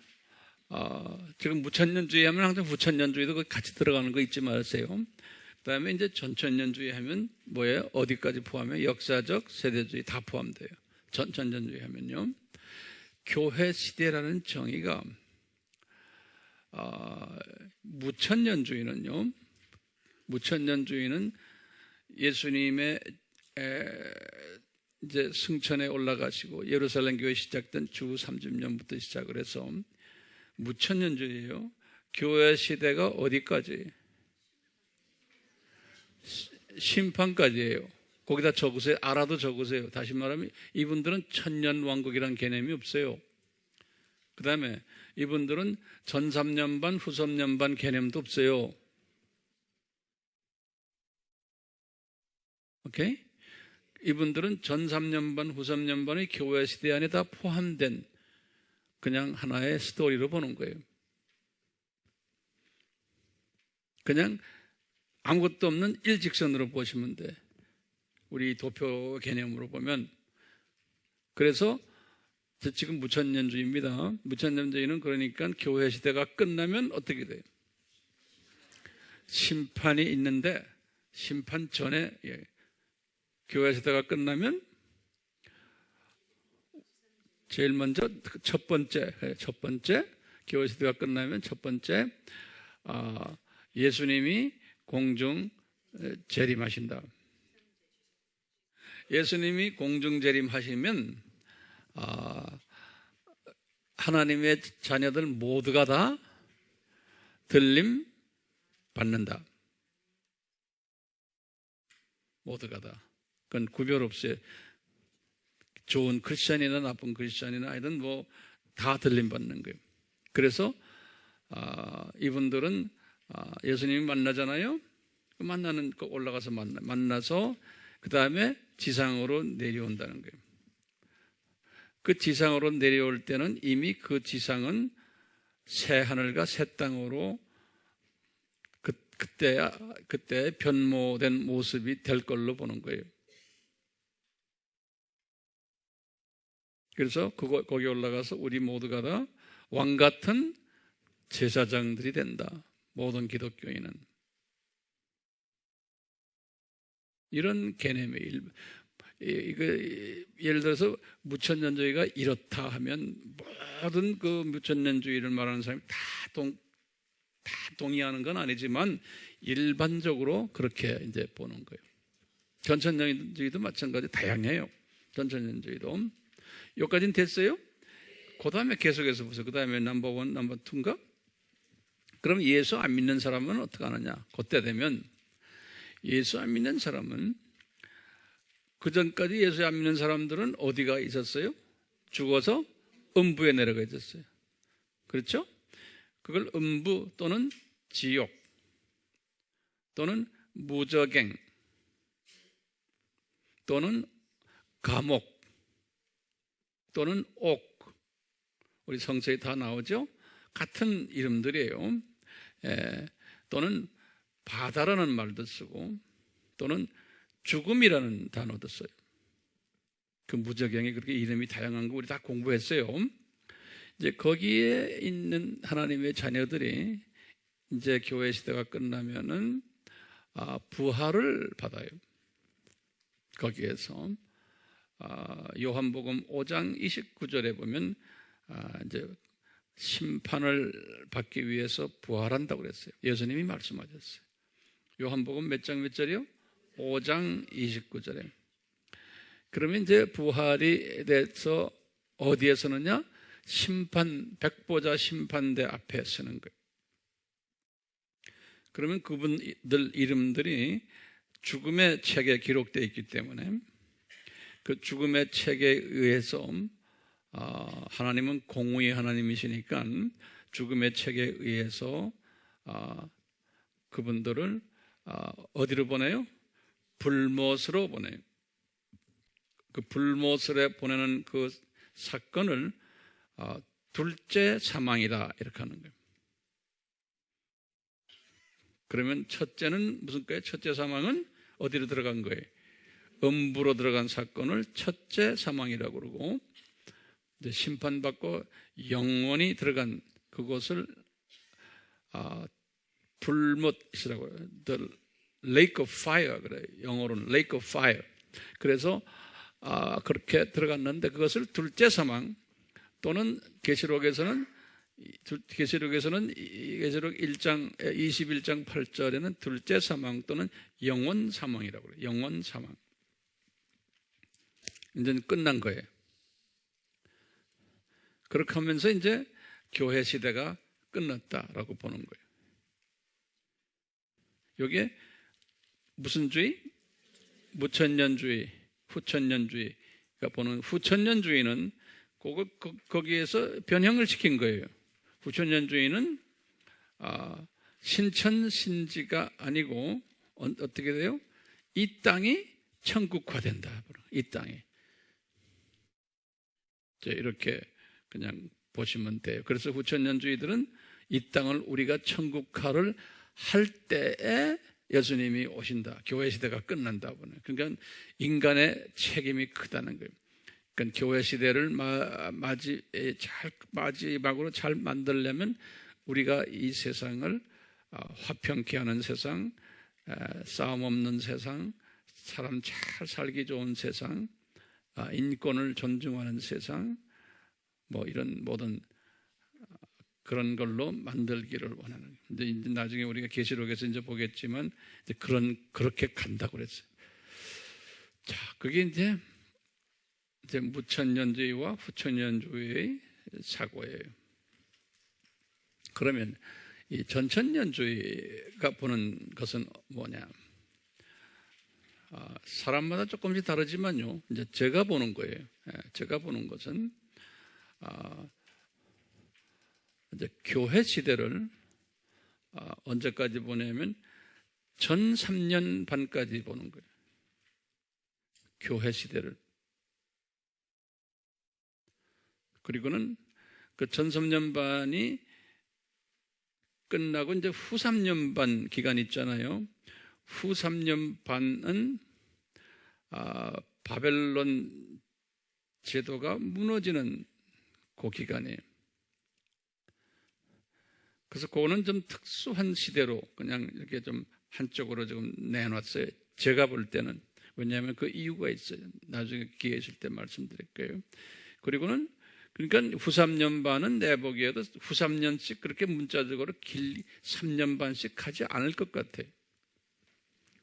지금 무천년주의 하면 항상 후천년주의도 같이 들어가는 거 잊지 마세요. 그 다음에 이제 전천년주의 하면 뭐예요? 어디까지 포함해요? 역사적, 세대주의 다 포함돼요. 전천년주의 하면요. 교회 시대라는 정의가 무천년주의는요. 무천년주의는 예수님의 이제 승천에 올라가시고 예루살렘 교회 시작된 주 30년부터 시작을 해서 무천년주의예요. 교회 시대가 어디까지? 심판까지예요. 거기다 적으세요. 알아도 적으세요. 다시 말하면 이분들은 천년왕국이라는 개념이 없어요. 그 다음에 이분들은 전 3년 반, 후 3년 반 개념도 없어요. 오케이? 이분들은 전 3년 반, 후 3년 반의 교회 시대 안에 다 포함된 그냥 하나의 스토리로 보는 거예요. 그냥 아무것도 없는 일직선으로 보시면 돼. 우리 도표 개념으로 보면. 그래서 지금 무천년주의입니다. 무천년주의는 그러니까 교회 시대가 끝나면 어떻게 돼요? 심판이 있는데 심판 전에 교회 시대가 끝나면 제일 먼저 첫 번째 교회 시대가 끝나면 첫 번째 예수님이 공중 재림하신다. 예수님이 공중 재림하시면 하나님의 자녀들 모두가 다 들림 받는다. 모두가 다. 그건 구별 없이 좋은 크리스천이나 나쁜 크리스천이나 하여튼 뭐 다 들림 받는 거예요. 그래서 이분들은 예수님이 만나잖아요. 만나는 거 올라가서 만나서 그 다음에 지상으로 내려온다는 거예요. 그 지상으로 내려올 때는 이미 그 지상은 새 하늘과 새 땅으로 그때 변모된 모습이 될 걸로 보는 거예요. 그래서 거기 올라가서 우리 모두가 다 왕 같은 제사장들이 된다. 모든 기독교인은. 이런 개념의 예를 들어서 무천년주의가 이렇다 하면 모든 그 무천년주의를 말하는 사람이 다 동의하는 건 아니지만 일반적으로 그렇게 이제 보는 거예요. 전천년주의도 마찬가지 다양해요. 전천년주의도. 여기까지는 됐어요? 그 다음에 계속해서 보세요. 그 다음에 넘버 1, 넘버 2인가? 그럼 예수 안 믿는 사람은 어떻게 하느냐? 그때 되면 예수 안 믿는 사람은 그 전까지 예수 안 믿는 사람들은 어디가 있었어요? 죽어서 음부에 내려가 있었어요. 그렇죠? 그걸 음부 또는 지옥 또는 무저갱 또는 감옥 또는 옥, 우리 성서에 다 나오죠? 같은 이름들이에요. 또는 바다라는 말도 쓰고 또는 죽음이라는 단어도 써요. 그 무저갱이 그렇게 이름이 다양한 거 우리 다 공부했어요. 이제 거기에 있는 하나님의 자녀들이 이제 교회 시대가 끝나면은 부활을 받아요. 거기에서 요한복음 5장 29절에 보면 이제 심판을 받기 위해서 부활한다고 그랬어요. 예수님이 말씀하셨어요. 요한복음 몇 장 몇 절이요? 5장 29절에. 그러면 이제 부활이 돼서 어디에 서느냐? 백보자 심판대 앞에 서는 거예요. 그러면 그분들 이름들이 죽음의 책에 기록되어 있기 때문에 그 죽음의 책에 의해서 하나님은 공의의 하나님이시니까 죽음의 책에 의해서 그분들을 어디로 보내요? 불못으로 보내요. 그 불못으로 보내는 그 사건을 둘째 사망이다 이렇게 하는 거예요. 그러면 첫째는 무슨 거예요? 첫째 사망은 어디로 들어간 거예요? 음부로 들어간 사건을 첫째 사망이라고 그러고, 이제 심판받고 영원히 들어간 그곳을 불못이라고 해요. The Lake of Fire 그래요. 영어로는 Lake of Fire. 그래서 그렇게 들어갔는데 그것을 둘째 사망, 또는 계시록에서는 계시록 1장 21장 8절에는 둘째 사망 또는 영원 사망이라고 그래요. 영원 사망. 이제 끝난 거예요. 그렇게 하면서 이제 교회 시대가 끝났다라고 보는 거예요. 이게 무슨 주의? 무천년주의, 후천년주의가 보는 후천년주의는 거기에서 변형을 시킨 거예요. 후천년주의는 신천신지가 아니고 어떻게 돼요? 이 땅이 천국화된다. 이 땅이. 이렇게 그냥 보시면 돼요. 그래서 후천년주의들은 이 땅을 우리가 천국화를 할 때에 예수님이 오신다. 교회 시대가 끝난다. 그러니까 인간의 책임이 크다는 거예요. 그러니까 교회 시대를 마지막으로 잘 만들려면 우리가 이 세상을 화평케 하는 세상, 싸움 없는 세상, 사람 잘 살기 좋은 세상, 인권을 존중하는 세상, 뭐 이런 모든 그런 걸로 만들기를 원하는. 근데 이제 나중에 우리가 계시록에서 이제 보겠지만 이제 그렇게 간다고 그랬어요. 자, 그게 이제 무천년주의와 후천년주의의 사고예요. 그러면 이 전천년주의가 보는 것은 뭐냐? 사람마다 조금씩 다르지만요. 이제 제가 보는 거예요. 제가 보는 것은 이제 교회 시대를 언제까지 보냐면 전 3년 반까지 보는 거예요. 교회 시대를. 그리고는 그 전 3년 반이 끝나고 이제 후 3년 반 기간 있잖아요. 후 3년 반은 바벨론 제도가 무너지는 그 기간이에요. 그래서 그거는 좀 특수한 시대로 그냥 이렇게 좀 한쪽으로 좀 내놨어요. 제가 볼 때는. 왜냐하면 그 이유가 있어요. 나중에 기회 있을 때 말씀드릴 거예요. 그리고는 그러니까 후 3년 반은 내 보기에도 후 3년씩 그렇게 문자적으로 3년 반씩 하지 않을 것 같아요.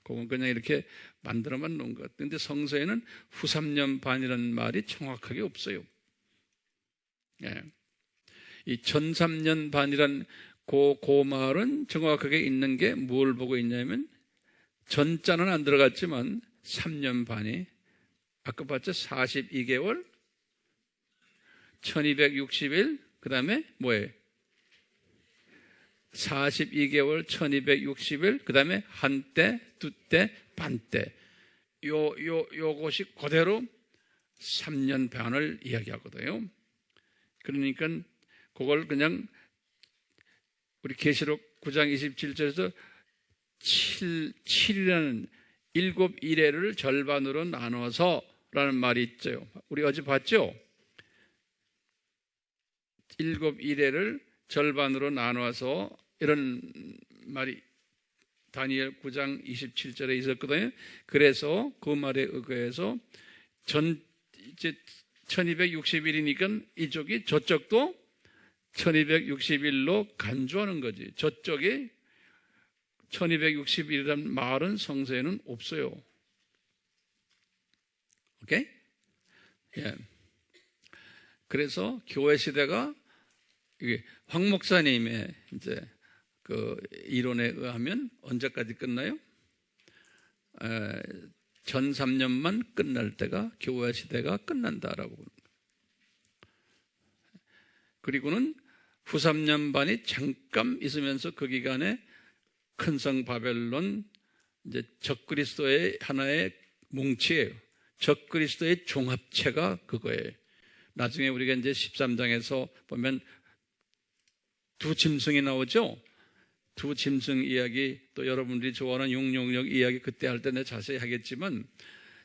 그건 그냥 이렇게 만들어만 놓은 것 같아요. 그런데 성서에는 후 3년 반이라는 말이 정확하게 없어요. 예. 이 전 3년 반이란 그 말은 정확하게 있는 게 뭘 보고 있냐면 전자는 안 들어갔지만 3년 반이 아까 봤죠? 42개월 1260일 그 다음에 뭐예요? 42개월 1260일 그 다음에 한때 두때 반때 요것이 그대로 3년 반을 이야기하거든요. 그러니까 그걸 그냥 우리 계시록 9장 27절에서 7이라는 7일회를 절반으로 나눠서 라는 말이 있죠. 우리 어제 봤죠? 7일회를 절반으로 나눠서 이런 말이 다니엘 9장 27절에 있었거든요. 그래서 그 말에 의거해서 이제 1260일이니까 이쪽이 저쪽도 1260일로 간주하는 거지. 저쪽에 1260일이라는 말은 성서에는 없어요. 오케이? 예. 그래서 교회 시대가 이게 황 목사님의 이제 그 이론에 의하면 언제까지 끝나요? 전 3년만 끝날 때가 교회 시대가 끝난다라고. 그리고는 후 3년 반이 잠깐 있으면서 그 기간에 큰 성 바벨론 이제 적그리스도의 하나의 뭉치예요. 적그리스도의 종합체가 그거예요. 나중에 우리가 이제 13장에서 보면 두 짐승이 나오죠. 두 짐승 이야기, 또 여러분들이 좋아하는 용용역 이야기 그때 할 때 내가 자세히 하겠지만,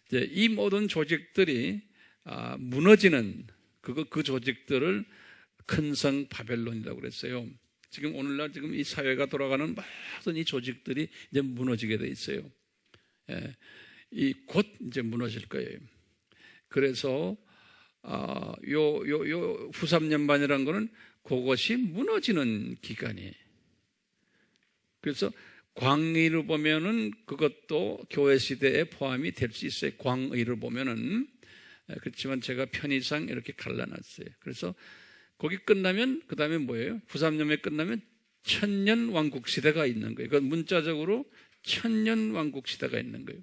이제 이 모든 조직들이 무너지는 그 조직들을 큰 성 바벨론이라고 그랬어요. 지금 오늘날 지금 이 사회가 돌아가는 모든 이 조직들이 이제 무너지게 돼 있어요. 이 곧 이제 무너질 거예요. 그래서 요 후삼년반이라는 거는 그것이 무너지는 기간이에요. 그래서 광의로 보면은 그것도 교회 시대에 포함이 될 수 있어요. 광의로 보면은. 그렇지만 제가 편의상 이렇게 갈라놨어요. 그래서 거기 끝나면 그 다음에 뭐예요? 후삼년에 끝나면 천년 왕국 시대가 있는 거예요. 그건 문자적으로 천년 왕국 시대가 있는 거예요.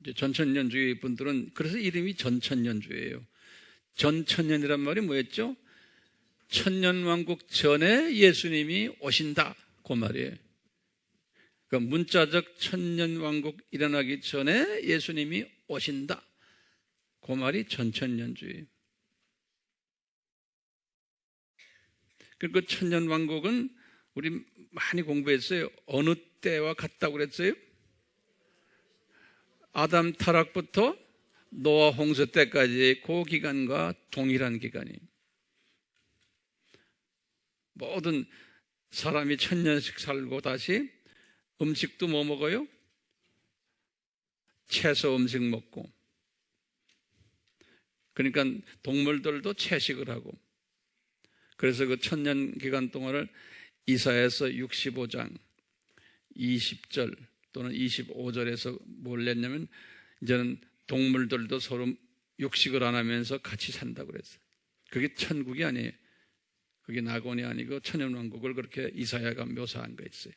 이제 전천년주의 분들은 그래서 이름이 전천년주예요. 전천년이란 말이 뭐였죠? 천년왕국 전에 예수님이 오신다, 그 말이에요. 그러니까 문자적 천년왕국 일어나기 전에 예수님이 오신다, 그 말이 전천년주의예요. 그리고 천년왕국은 우리 많이 공부했어요. 어느 때와 같다고 그랬어요? 아담 타락부터 노아 홍수 때까지 그 기간과 동일한 기간이에요. 모든 사람이 1000년씩 살고 다시 음식도 뭐 먹어요? 채소 음식 먹고, 그러니까 동물들도 채식을 하고, 그래서 그 1000년 기간 동안을 이사야서 65장 20절 또는 25절에서 뭘 냈냐면, 이제는 동물들도 서로 육식을 안 하면서 같이 산다고 그랬어요. 그게 천국이 아니에요. 그게 낙원이 아니고 천연왕국을 그렇게 이사야가 묘사한 거 있어요.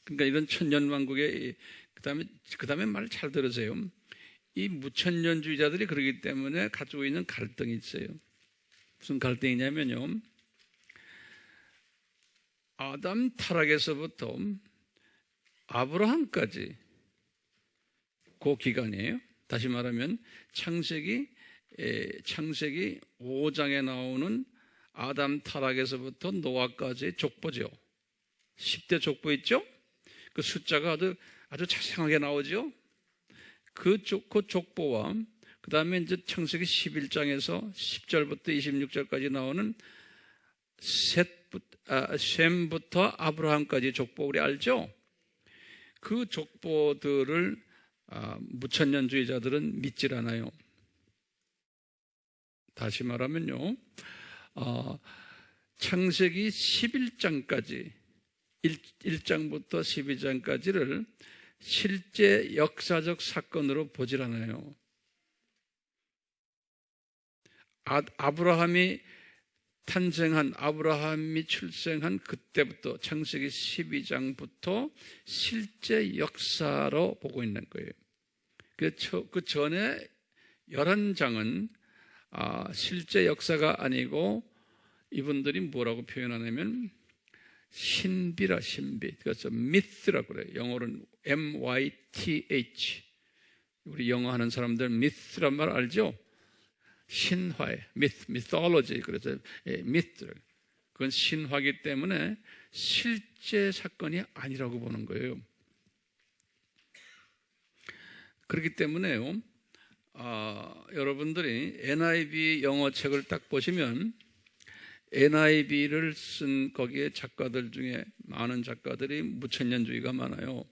그러니까 이런 천년왕국의 그 다음에 말 잘 들으세요. 이 무천년주의자들이 그러기 때문에 가지고 있는 갈등이 있어요. 무슨 갈등이냐면요, 아담 타락에서부터 아브라함까지 그 기간이에요. 다시 말하면 창세기 5장에 나오는 아담 타락에서부터 노아까지의 족보죠. 10대 족보 있죠? 그 숫자가 아주 자세하게 나오죠? 그 족보와 그 다음에 이제 창세기 11장에서 10절부터 26절까지 나오는 셈부터 아브라함까지 족보 우리 알죠? 그 족보들을 무천년주의자들은 믿질 않아요. 다시 말하면요, 창세기 11장까지 1장부터 12장까지를 실제 역사적 사건으로 보질 않아요. 아브라함이 탄생한, 아브라함이 출생한 그때부터 창세기 12장부터 실제 역사로 보고 있는 거예요. 그 전에 11장은 실제 역사가 아니고 이분들이 뭐라고 표현하냐면 신비라, 신비. 그래서 myth라고 그래요. 영어로는 myth. 우리 영어 하는 사람들 myth란 말 알죠? 신화에 mythology. 그래서 myth. 그건 신화이기 때문에 실제 사건이 아니라고 보는 거예요. 그렇기 때문에요, 여러분들이 NIV 영어 책을 딱 보시면 NIV를 쓴 거기에 작가들 중에 많은 작가들이 무천년주의가 많아요.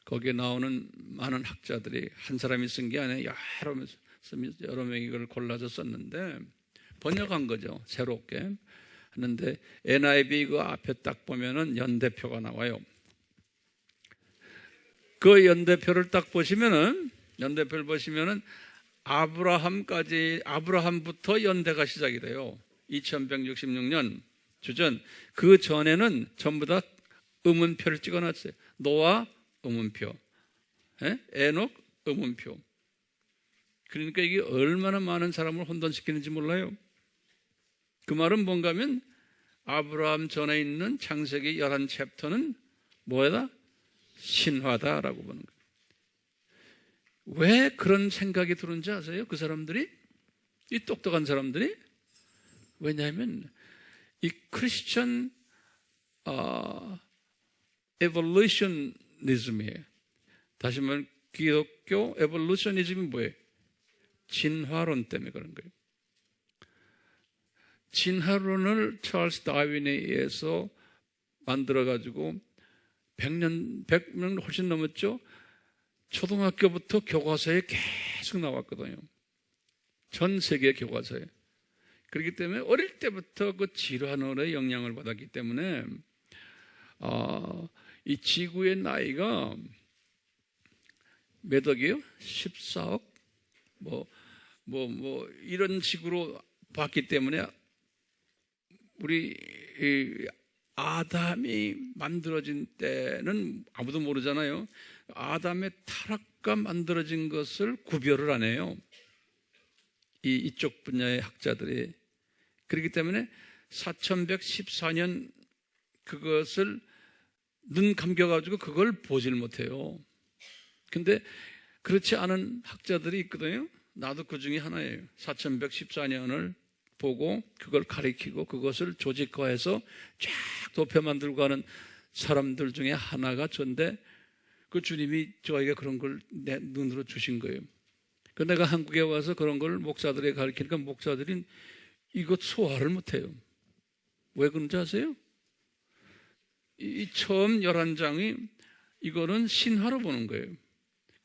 거기에 나오는 많은 학자들이 한 사람이 쓴 게 아니라 여러 명이 이걸 골라서 썼는데 번역한 거죠. 새롭게 했는데 NIV 그 앞에 딱 보면은 연대표가 나와요. 그 연대표를 딱 보시면은, 연대표를 보시면은 아브라함부터 연대가 시작이 돼요. 2166년 주전. 그 전에는 전부 다 의문표를 찍어놨어요. 노아 의문표, 에녹 의문표. 그러니까 이게 얼마나 많은 사람을 혼돈시키는지 몰라요. 그 말은 뭔가 하면 아브라함 전에 있는 창세기 11챕터는 뭐다? 신화다라고 보는 거예요. 왜 그런 생각이 드는지 아세요? 그 사람들이? 이 똑똑한 사람들이? 왜냐하면 이 크리스천 에볼루셔니즘이에요. 다시 말하면 기독교 에볼루셔니즘이 뭐예요? 진화론 때문에 그런 거예요. 진화론을 찰스 다윈에 의해서 만들어가지고 100년 훨씬 넘었죠? 초등학교부터 교과서에 계속 나왔거든요. 전 세계 교과서에. 그렇기 때문에 어릴 때부터 그 진화론의 영향을 받았기 때문에 이 지구의 나이가 몇 억이에요? 14억? 이런 식으로 봤기 때문에 우리 아담이 만들어진 때는 아무도 모르잖아요. 아담의 타락과 만들어진 것을 구별을 안 해요. 이쪽 분야의 학자들이. 그렇기 때문에 4114년 그것을 눈 감겨가지고 그걸 보질 못해요. 근데 그렇지 않은 학자들이 있거든요. 나도 그 중에 하나예요. 4114년을 보고 그걸 가리키고 그것을 조직화해서 쫙 도표 만들고 하는 사람들 중에 하나가 전데 그 주님이 저에게 그런 걸 내 눈으로 주신 거예요. 그 내가 한국에 와서 그런 걸 목사들에게 가르치니까 목사들이 이것 소화를 못해요. 왜 그런지 아세요? 이 처음 11장이 이거는 신화로 보는 거예요.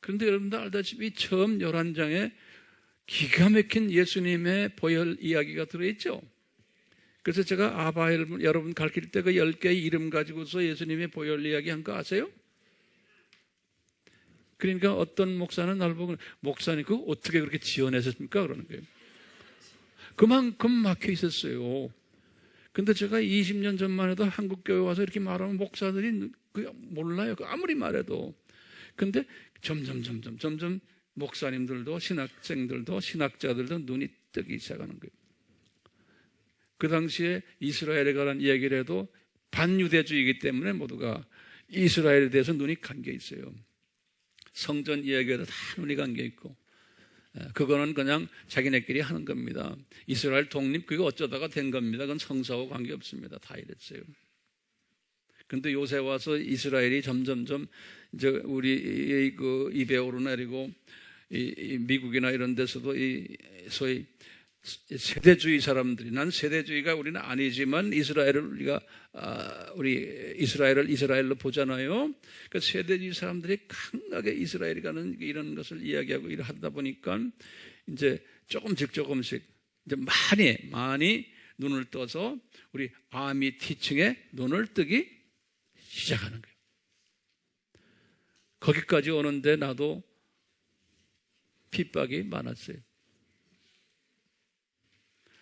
그런데 여러분들 알다시피 처음 11장에 기가 막힌 예수님의 보혈 이야기가 들어있죠. 그래서 제가 아바엘 여러분 가르칠 때 그 10개의 이름 가지고서 예수님의 보혈 이야기 한 거 아세요? 그러니까 어떤 목사는 날 보고 목사님 그거 어떻게 그렇게 지어내셨습니까? 그러는 거예요. 그만큼 막혀 있었어요. 근데 제가 20년 전만 해도 한국 교회 와서 이렇게 말하면 목사들이 몰라요. 아무리 말해도. 근데 점점 목사님들도 신학생들도 신학자들도 눈이 뜨기 시작하는 거예요. 그 당시에 이스라엘에 관한 이야기를 해도 반유대주의이기 때문에 모두가 이스라엘에 대해서 눈이 감겨 있어요. 성전 이야기에도 다 눈이 감겨 있고 그거는 그냥 자기네끼리 하는 겁니다. 이스라엘 독립 그게 어쩌다가 된 겁니다. 그건 성서하고 관계없습니다. 다 이랬어요. 근데 요새 와서 이스라엘이 점점점 이제 우리 그 입에 오르내리고 이 미국이나 이런 데서도 이 소위 세대주의 사람들이 난 세대주의가 우리는 아니지만 이스라엘을 우리가 우리 이스라엘을 이스라엘로 보잖아요. 그 세대주의 사람들이 강하게 이스라엘이 가는 이런 것을 이야기하고 일을 하다 보니까 이제 조금씩 이제 많이 눈을 떠서 우리 아미 티칭에 눈을 뜨기 시작하는 거예요. 거기까지 오는데 나도 핍박이 많았어요.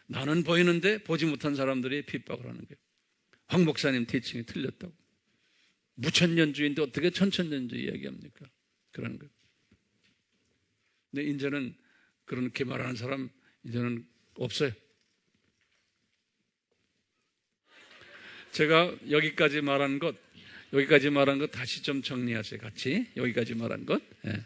나는 보이는데 보지 못한 사람들이 핍박을 하는 거예요. 황 목사님 티칭이 틀렸다고. 무천년주의인데 어떻게 천천년주의 이야기합니까? 그러는 거예요. 근데 이제는 그렇게 말하는 사람 이제는 없어요. 제가 여기까지 말한 것 다시 좀 정리하세요. 같이 여기까지 말한 것. 예.